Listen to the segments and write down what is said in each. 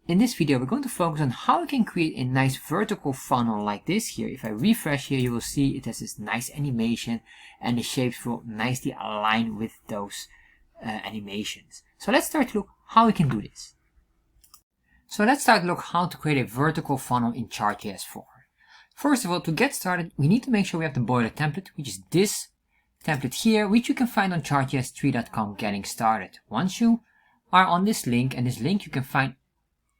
In this video, we're going to focus on how we can create a nice vertical funnel like this here. If I refresh here, you will see it has this nice animation and the shapes will nicely align with those animations. So let's start to look how we can do this. So let's start to look how to create a vertical funnel in Chart.js 4. First of all, to get started, we need to make sure we have the boiler template, which is this template here, which you can find on chartjs3.com getting started. Once you are on this link, and this link you can find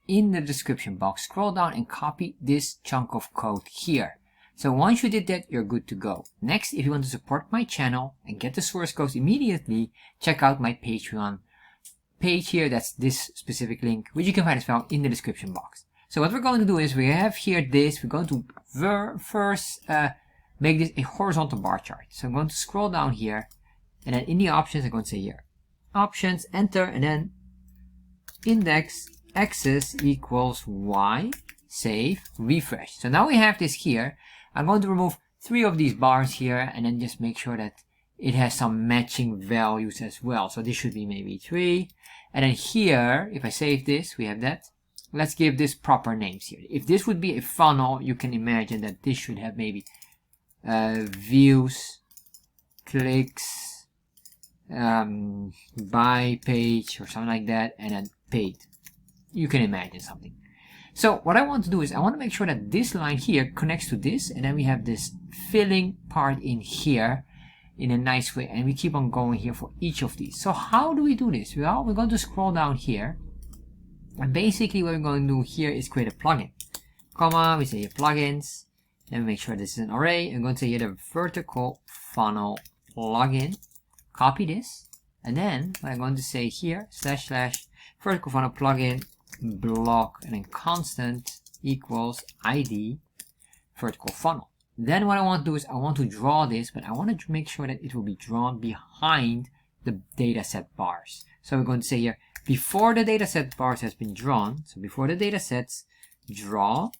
in the description box, scroll down and copy this chunk of code here. So once you did that, you're good to go. Next, if you want to support my channel and get the source code immediately, check out my Patreon page here. That's this specific link, which you can find as well in the description box. So what we're going to do is we have here this, we're going to first make this a horizontal bar chart. So I'm going to scroll down here, and then in the options, I'm going to say here, options, enter, and then index axis equals y, save, refresh. So now we have this here. I'm going to remove 3 of these bars here and then just make sure that it has some matching values as well. So this should be maybe 3. And then here, if I save this, we have that. Let's give this proper names here. If this would be a funnel, you can imagine that this should have maybe views, clicks, buy page or something like that, and then paid. You can imagine something. So what I want to do is I want to make sure that this line here connects to this, and then we have this filling part in here in a nice way, and we keep on going here for each of these. So how do we do this? Well, we're going to scroll down here, and basically what we're going to do here is create a plugin. Comma, we say here plugins, then we make sure this is an array. I'm going to say here the vertical funnel plugin. Copy this, and then what I'm going to say here / vertical funnel plugin block, and then constant equals id vertical funnel. Then what I want to do is I want to draw this, but I want to make sure that it will be drawn behind the dataset bars. So we're going to say here before the dataset bars has been drawn, so before the datasets draw,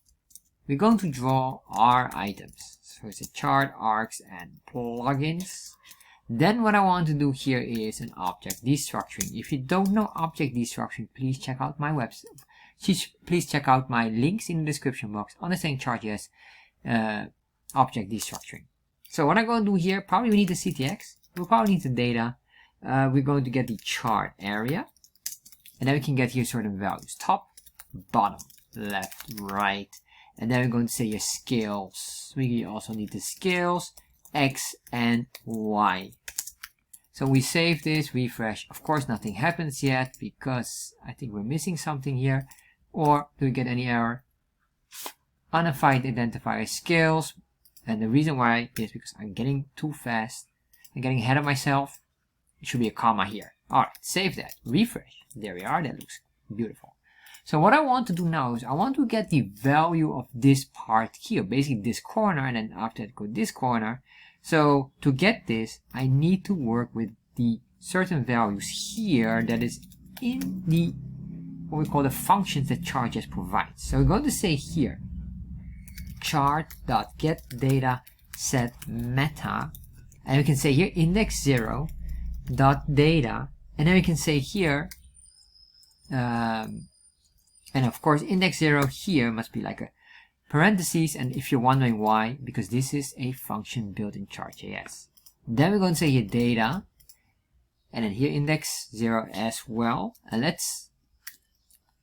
we're going to draw our items. So it's a chart, arcs, and plugins. Then what I want to do here is an object destructuring. If you don't know object destructuring, please check out my website. Please check out my links in the description box. Understanding Chart.js object destructuring. So what I'm going to do here, probably we need the CTX. We'll probably need the data. We're going to get the chart area. And then we can get here certain values. Top, bottom, left, right. And then we're going to say your scales. We also need the scales, X and Y. So we save this, refresh. Of course, nothing happens yet because I think we're missing something here. Or do we get any error? Unified identifier scales. And the reason why is because I'm getting too fast. I'm getting ahead of myself. It should be a comma here. Alright, save that. Refresh. There we are. That looks beautiful. So what I want to do now is I want to get the value of this part here. Basically this corner, and then after that go this corner. So to get this, I need to work with the certain values here that is in the what we call the functions that Chart.js provides. So we're going to say here chart.getDataSetMeta, and we can say here index0.data, and then we can say here and of course index 0 here must be like a parentheses, and if you're wondering why, because this is a function built in Chart.js. Then we're going to say here data, and then here index 0 as well. And let's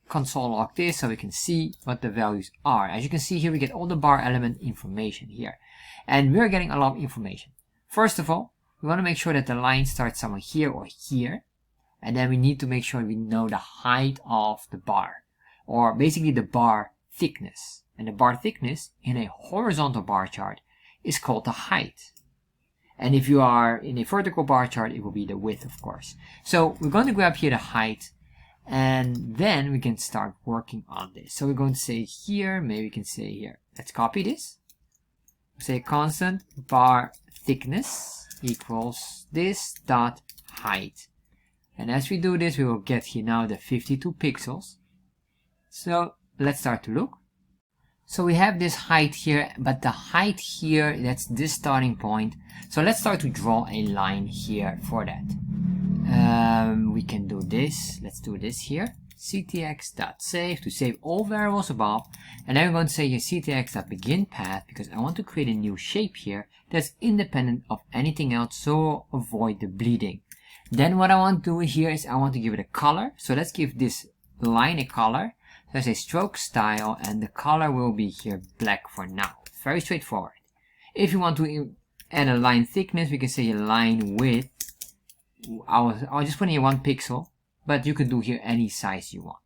console log this so we can see what the values are. As you can see here, we get all the bar element information here. And we're getting a lot of information. First of all, we want to make sure that the line starts somewhere here or here. And then we need to make sure we know the height of the bar, or basically the bar thickness. And the bar thickness in a horizontal bar chart is called the height. And if you are in a vertical bar chart, it will be the width, of course. So we're going to grab here the height, and then we can start working on this. So we're going to say here, maybe we can say here, let's copy this. Say constant bar thickness equals this dot height. And as we do this, we will get here now the 52 pixels. So let's start to look. So we have this height here, but the height here, that's this starting point. So let's start to draw a line here for that. We can do this. Let's do this here. ctx.save to save all variables above, and then we're going to say here ctx.beginPath because I want to create a new shape here that's independent of anything else, so avoid the bleeding. Then what I want to do here is I want to give it a color, so let's give this line a color. So I say stroke style, and the color will be here black for now. Very straightforward. If you want to add a line thickness, we can say a line width. I'll just put in here 1 pixel, but you could do here any size you want.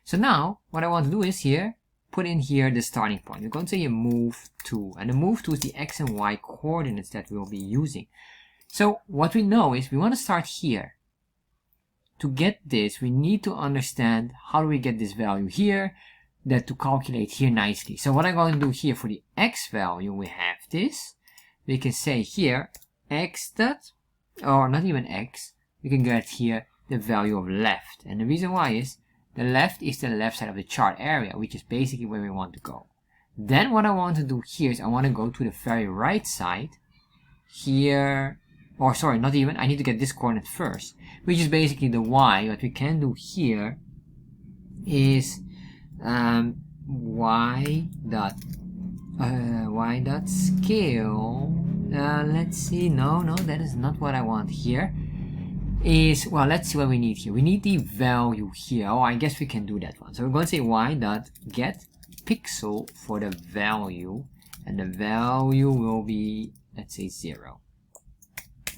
So now what I want to do is here put in here the starting point. We're going to say a move to, and the move to is the x and y coordinates that we'll be using. So what we know is we want to start here. To get this, we need to understand how do we get this value here, that to calculate here nicely. So what I'm going to do here for the x value, we have this. We can say here x dot, or not even x, we can get here the value of left. And the reason why is the left side of the chart area, which is basically where we want to go. Then what I want to do here is I want to go to the very right side here, or sorry, not even, I need to get this coordinate first, which is basically the y. What we can do here is y dot scale. Let's see, no, that is not what I want here. Is, well, let's see what we need here. We need the value here. Oh, I guess we can do that one. So we're going to say y dot get pixel for the value, and the value will be, let's say 0.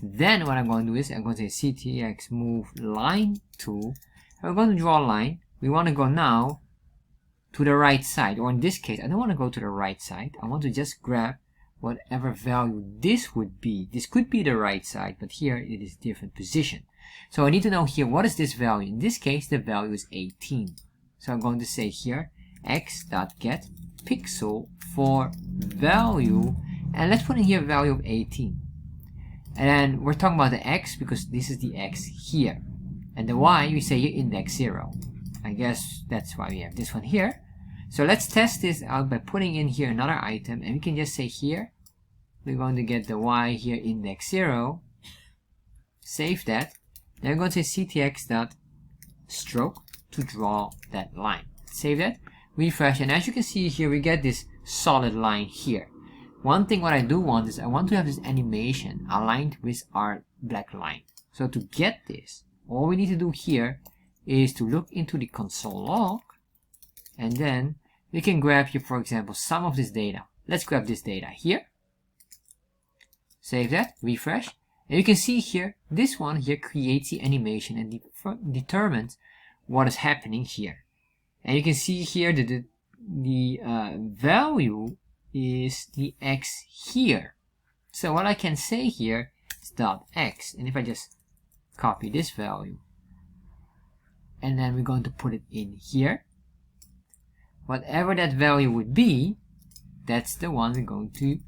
Then what I'm going to do is I'm going to say ctx move line to, and we're going to draw a line. We want to go now to the right side, or in this case I don't want to go to the right side. I want to just grab whatever value this would be. This could be the right side, but here it is different position. So I need to know here what is this value. In this case the value is 18. So I'm going to say here x.get pixel for value, and let's put in here a value of 18. And then we're talking about the x because this is the x here, and the y we say here index 0. I guess that's why we have this one here. So let's test this out by putting in here another item, and we can just say here we're going to get the y here index 0. Save that. Then we're going to say ctx.stroke to draw that line. Save that, refresh, and as you can see here we get this solid line here. One thing what I do want is I want to have this animation aligned with our black line. So to get this, all we need to do here is to look into the console log, and then we can grab here, for example, some of this data. Let's grab this data here. Save that, refresh, and you can see here, this one here creates the animation and determines what is happening here. And you can see here that the value is the x here. So what I can say here is dot x, and if I just copy this value, and then we're going to put it in here, whatever that value would be, that's the one we're going to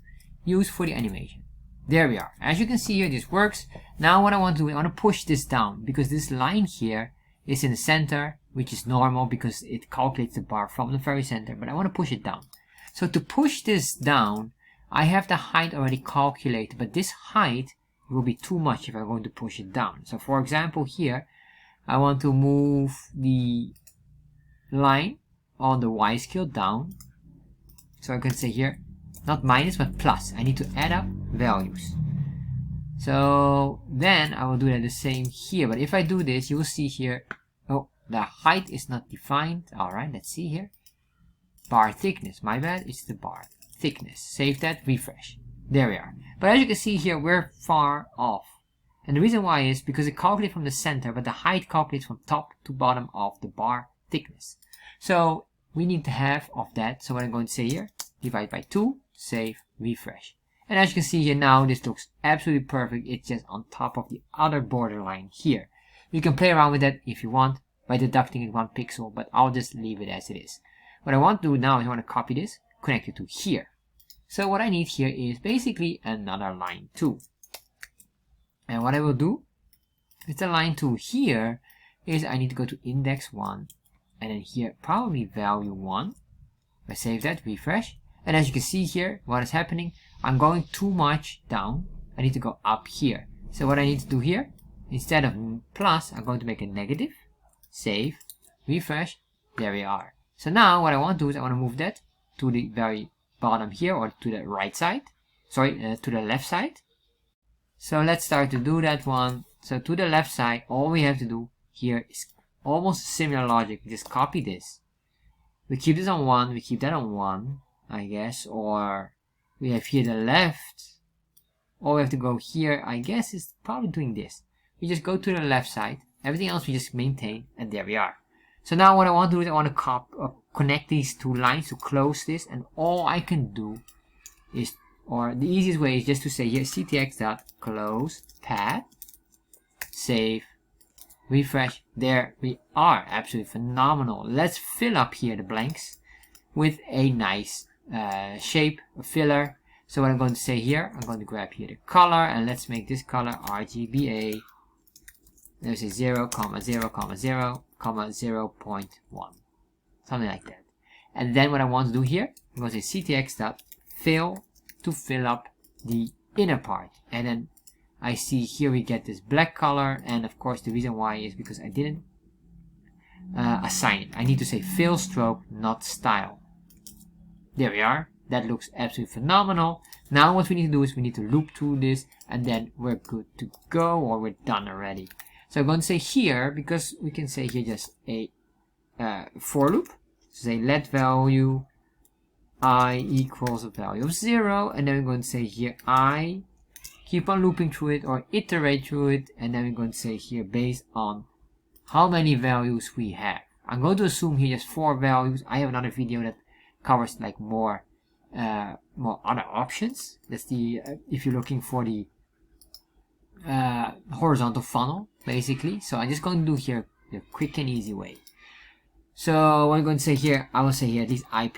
use for the animation. There we are. As you can see here, this works. Now what I want to do, I want to push this down because this line here is in the center, which is normal because it calculates the bar from the very center, but I want to push it down. So to push this down, I have the height already calculated, but this height will be too much if I'm going to push it down. So for example here, I want to move the line on the y scale down. So I can say here, not minus but plus. I need to add up values. So then I will do that the same here. But if I do this, you will see here, oh, the height is not defined. Alright, let's see here. Bar thickness, my bad, it's the bar thickness. Save that, refresh. There we are. But as you can see here, we're far off. And the reason why is because it calculates from the center, but the height calculates from top to bottom of the bar thickness. So we need to have of that. So what I'm going to say here, divide by 2, save, refresh. And as you can see here now, this looks absolutely perfect. It's just on top of the other borderline here. You can play around with that if you want by deducting it 1 pixel, but I'll just leave it as it is. What I want to do now is I want to copy this, connect it to here. So what I need here is basically another line 2. And what I will do with the line 2 here is I need to go to index 1 and then here probably value 1. I save that, refresh. And as you can see here, what is happening, I'm going too much down. I need to go up here. So what I need to do here, instead of plus, I'm going to make a negative, save, refresh, there we are. So now what I want to do is I want to move that to the very bottom here, or to the right side, sorry, to the left side. So let's start to do that one. So to the left side, all we have to do here is almost similar logic. We just copy this. We keep this on 1, we keep that on 1, I guess, or we have here the left. All we have to go here, I guess, is probably doing this. We just go to the left side, everything else we just maintain, and there we are. So now what I want to do is I want to connect these two lines to close this, and all I can do is, or the easiest way is just to say here ctx.close path, save, refresh, there we are. Absolutely phenomenal. Let's fill up here the blanks with a nice shape, a filler. So what I'm going to say here, I'm going to grab here the color, and let's make this color RGBA. There's a 0, 0, 0, 0.1. Something like that. And then what I want to do here, I'm going to say ctx.fill to fill up the inner part. And then I see here we get this black color, and of course the reason why is because I didn't assign it. I need to say fill stroke, not style. There we are. That looks absolutely phenomenal. Now what we need to do is we need to loop through this, and then we're good to go, or we're done already. So I'm going to say here, because we can say here just a for loop. So say let value I equals a value of 0, and then we're going to say here I keep on looping through it or iterate through it, and then we're going to say here based on how many values we have. I'm going to assume here just 4 values. I have another video that covers like more other options. That's the if you're looking for the horizontal funnel basically. So I'm just going to do here the quick and easy way. So what I'm going to say here, I will say here at least I++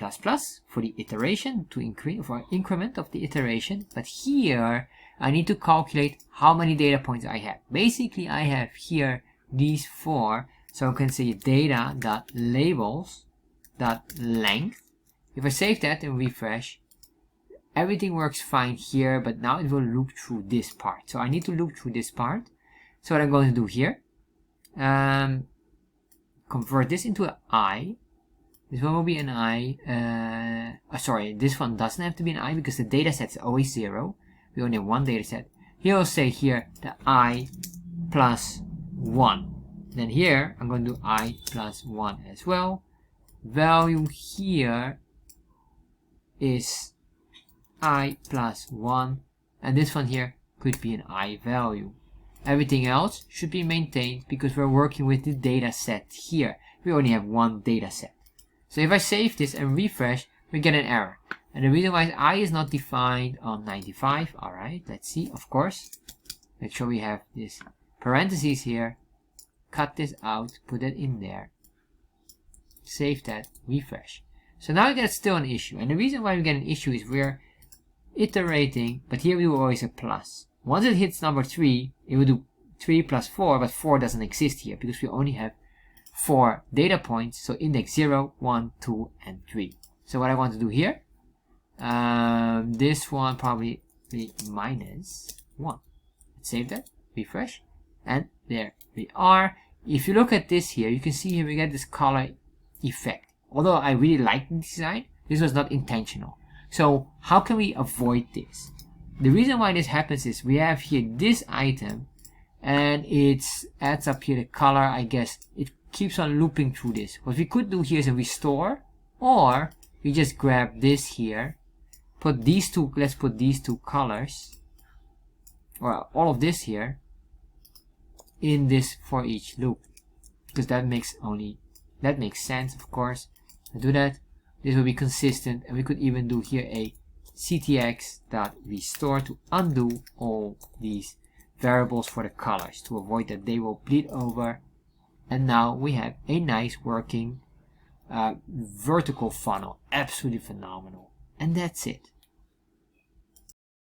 for the iteration to increase for increment of the iteration. But here I need to calculate how many data points I have. Basically I have here these 4. So I can say data.labels.length. If I save that and refresh, everything works fine here, but now it will loop through this part. So I need to loop through this part. So what I'm going to do here, convert this into an I. This one will be an I. Sorry, this one doesn't have to be an I because the data set is always 0. We only have one data set. Here I'll say here the I plus 1. Then here I'm going to do I plus 1 as well. Value here is I plus 1, and this one here could be an I value. Everything else should be maintained because we're working with the data set here. We only have one data set. So if I save this and refresh, we get an error. And the reason why I is not defined on 95. Alright, let's see, of course. Make sure we have this parentheses here. Cut this out, put it in there. Save that, refresh. So now we get still an issue. And the reason why we get an issue is we're iterating, but here we will always have plus. Once it hits number 3, it will do 3 plus 4, but 4 doesn't exist here because we only have 4 data points. So index 0, 1, 2, and 3. So what I want to do here, this one probably be minus 1. Let's save that, refresh, and there we are. If you look at this here, you can see here we get this color effect. Although I really like the design, this was not intentional. So how can we avoid this? The reason why this happens is we have here this item, and it adds up here the color. I guess it keeps on looping through this. What we could do here is a restore, or we just grab this here, put these two, let's put these 2 colors, or all of this here, in this for each loop, because that makes sense, of course. I do that, this will be consistent, and we could even do here a ctx.restore to undo all these variables for the colors to avoid that they will bleed over. And now we have a nice working vertical funnel. Absolutely phenomenal. And that's it.